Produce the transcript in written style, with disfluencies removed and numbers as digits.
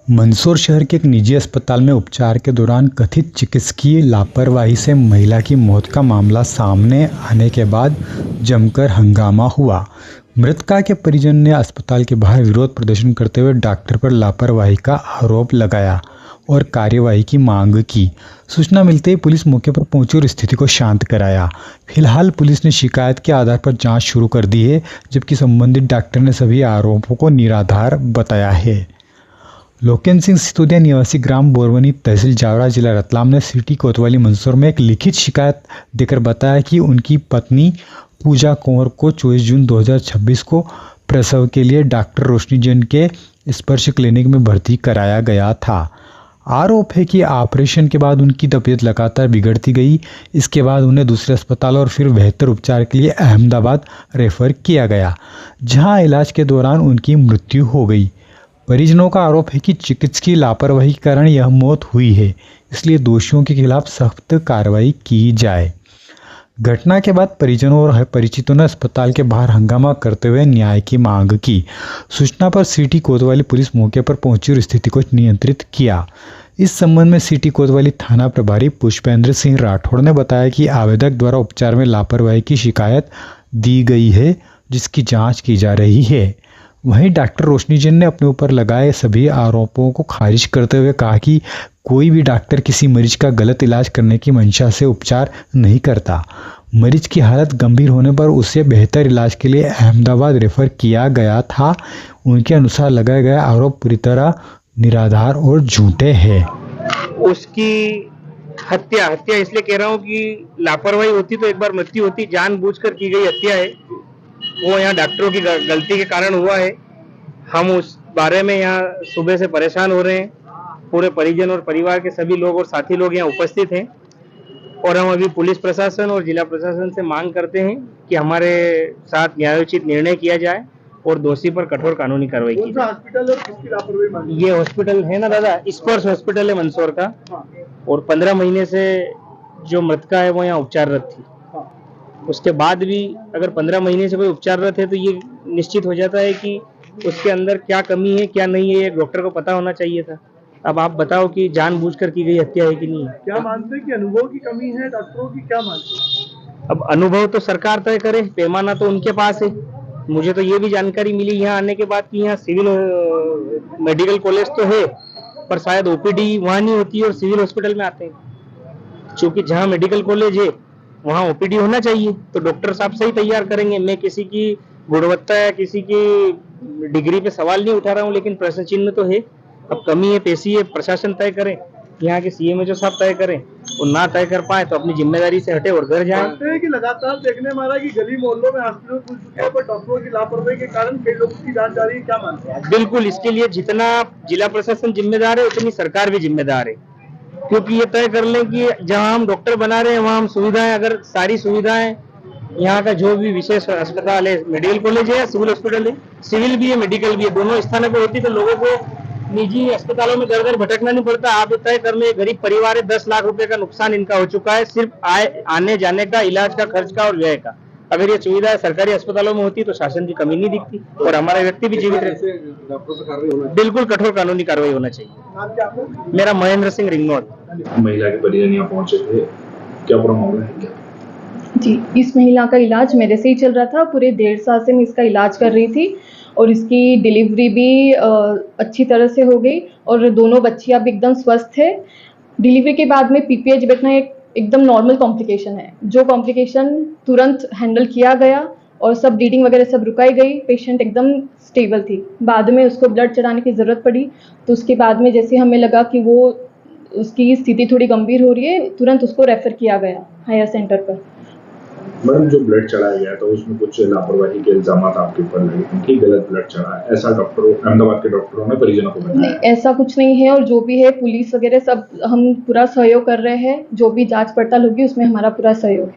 मंदसौर शहर के एक निजी अस्पताल में उपचार के दौरान कथित चिकित्सकीय लापरवाही से महिला की मौत का मामला सामने आने के बाद जमकर हंगामा हुआ। मृतका के परिजन ने अस्पताल के बाहर विरोध प्रदर्शन करते हुए डॉक्टर पर लापरवाही का आरोप लगाया और कार्यवाही की मांग की। सूचना मिलते ही पुलिस मौके पर पहुंची और स्थिति को शांत कराया। फिलहाल पुलिस ने शिकायत के आधार पर जांच शुरू कर दी है, जबकि संबंधित डॉक्टर ने सभी आरोपों को निराधार बताया है। लोकेन सिंह सितोदिया निवासी ग्राम बोरवनी, तहसील जावरा, जिला रतलाम ने सिटी कोतवाली मंदसौर में एक लिखित शिकायत देकर बताया कि उनकी पत्नी पूजा कंवर को 24 जून 2026 को प्रसव के लिए डॉक्टर रोशनी जैन के स्पर्श क्लिनिक में भर्ती कराया गया था। आरोप है कि ऑपरेशन के बाद उनकी तबीयत लगातार बिगड़ती गई। इसके बाद उन्हें दूसरे अस्पताल और फिर बेहतर उपचार के लिए अहमदाबाद रेफर किया गया, जहां इलाज के दौरान उनकी मृत्यु हो गई। परिजनों का आरोप है कि चिकित्सकीय लापरवाही के कारण यह मौत हुई है, इसलिए दोषियों के खिलाफ सख्त कार्रवाई की जाए। घटना के बाद परिजनों और परिचितों ने अस्पताल के बाहर हंगामा करते हुए न्याय की मांग की। सूचना पर सिटी कोतवाली पुलिस मौके पर पहुंची और स्थिति को नियंत्रित किया। इस संबंध में सिटी कोतवाली थाना प्रभारी पुष्पेंद्र सिंह राठौड़ ने बताया कि आवेदक द्वारा उपचार में लापरवाही की शिकायत दी गई है, जिसकी जाँच की जा रही है। वहीं डॉक्टर रोशनी जैन ने अपने ऊपर लगाए सभी आरोपों को खारिज करते हुए कहा कि कोई भी डॉक्टर किसी मरीज का गलत इलाज करने की मंशा से उपचार नहीं करता। मरीज की हालत गंभीर होने पर उसे बेहतर इलाज के लिए अहमदाबाद रेफर किया गया था। उनके अनुसार लगाए गए आरोप पूरी तरह निराधार और झूठे हैं। उसकी हत्या इसलिए कह रहा हूँ कि लापरवाही होती तो एक बार मृत्यु होती, जानबूझकर की गई हत्या है। वो यहाँ डॉक्टरों की गलती के कारण हुआ है। हम उस बारे में यहाँ सुबह से परेशान हो रहे हैं। पूरे परिजन और परिवार के सभी लोग और साथी लोग यहाँ उपस्थित हैं और हम अभी पुलिस प्रशासन और जिला प्रशासन से मांग करते हैं कि हमारे साथ न्यायोचित निर्णय किया जाए और दोषी पर कठोर कानूनी कार्रवाई की जाए। हॉस्पिटल और किसकी लापरवाही? ये हॉस्पिटल है ना दादा, स्पर्श हॉस्पिटल है मंदसौर का, और 15 महीने से जो मृतका है वो यहाँ उपचाररत थी। उसके बाद भी अगर 15 महीने से कोई उपचाररत है तो ये निश्चित हो जाता है कि उसके अंदर क्या कमी है क्या नहीं है, ये डॉक्टर को पता होना चाहिए था। अब आप बताओ कि जानबूझकर की गई हत्या है कि नहीं है। क्या मानते हैं कि अनुभव की कमी है डॉक्टरों की, क्या मानते हैं? अब अनुभव तो सरकार तय करे, पैमाना तो उनके पास है। मुझे तो ये भी जानकारी मिली यहाँ आने के बाद कि यहाँ सिविल मेडिकल कॉलेज तो है, पर शायद ओपीडी वहाँ नहीं होती और सिविल हॉस्पिटल में आते हैं। क्योंकि जहाँ मेडिकल कॉलेज है वहाँ ओपीडी होना चाहिए, तो डॉक्टर साहब सही तैयार करेंगे। मैं किसी की गुणवत्ता या किसी की डिग्री पे सवाल नहीं उठा रहा हूँ, लेकिन प्रश्न चिन्ह तो है। अब कमी है, पेशी है, प्रशासन तय करे, यहाँ के सीएमएचओ साहब तय करें, और ना तय कर पाए तो अपनी जिम्मेदारी से हटे और घर जाए। कि लगातार देखने में आ रहा है कि गली मोहल्लों में हॉस्पिटल खुल चुके हैं, पर डॉक्टरों की लापरवाही के कारण कई लोगों की जान जा रही है, क्या मानते हैं? बिल्कुल, इसके लिए जितना जिला प्रशासन जिम्मेदार है उतनी सरकार भी जिम्मेदार है। क्योंकि ये तय कर लें कि जहां हम डॉक्टर बना रहे हैं वहां हम सुविधाएं, अगर सारी सुविधाएं यहाँ का जो भी विशेष अस्पताल है, मेडिकल कॉलेज है या सिविल हॉस्पिटल है, सिविल भी है मेडिकल भी है, दोनों स्थानों पर होती तो लोगों को निजी अस्पतालों में दर दर भटकना नहीं पड़ता। आप तय कर ले, गरीब परिवार है, 10 लाख रुपए का नुकसान इनका हो चुका है, सिर्फ आने जाने का, इलाज का खर्च का और व्यय का। अगर ये सुविधा सरकारी अस्पतालों में होती तो शासन की कमी नहीं दिखती और हमारे व्यक्ति भी जीवित रहते। बिल्कुल कठोर कानूनी कार्रवाई होना चाहिए। मेरा महेंद्र सिंह रिंगनौत। महिला के परिजन यहाँ पहुंचे थे, क्या पूरा मामला है क्या? जी, इस महिला का इलाज मेरे से ही चल रहा था। पूरे 1.5 साल से मैं इसका इलाज कर रही थी और इसकी डिलीवरी भी अच्छी तरह से हो गई और दोनों बच्चियां भी एकदम स्वस्थ है। डिलीवरी के बाद में पीपीएच बैठना एकदम नॉर्मल कॉम्प्लिकेशन है, जो कॉम्प्लिकेशन तुरंत हैंडल किया गया और सब ब्लीडिंग वगैरह सब रुकाई गई। पेशेंट एकदम स्टेबल थी। बाद में उसको ब्लड चढ़ाने की ज़रूरत पड़ी, तो उसके बाद में जैसे हमें लगा कि वो उसकी स्थिति थोड़ी गंभीर हो रही है, तुरंत उसको रेफ़र किया गया हायर सेंटर पर। मैडम, जो ब्लड चढ़ाया गया था उसमें कुछ लापरवाही के इल्जाम आपके ऊपर लगे कि गलत ब्लड चढ़ा है, ऐसा डॉक्टरों, अहमदाबाद के डॉक्टरों ने परिजनों को बताया? नहीं, ऐसा कुछ नहीं है और जो भी है पुलिस वगैरह सब हम पूरा सहयोग कर रहे हैं। जो भी जांच पड़ताल होगी उसमें हमारा पूरा सहयोग है।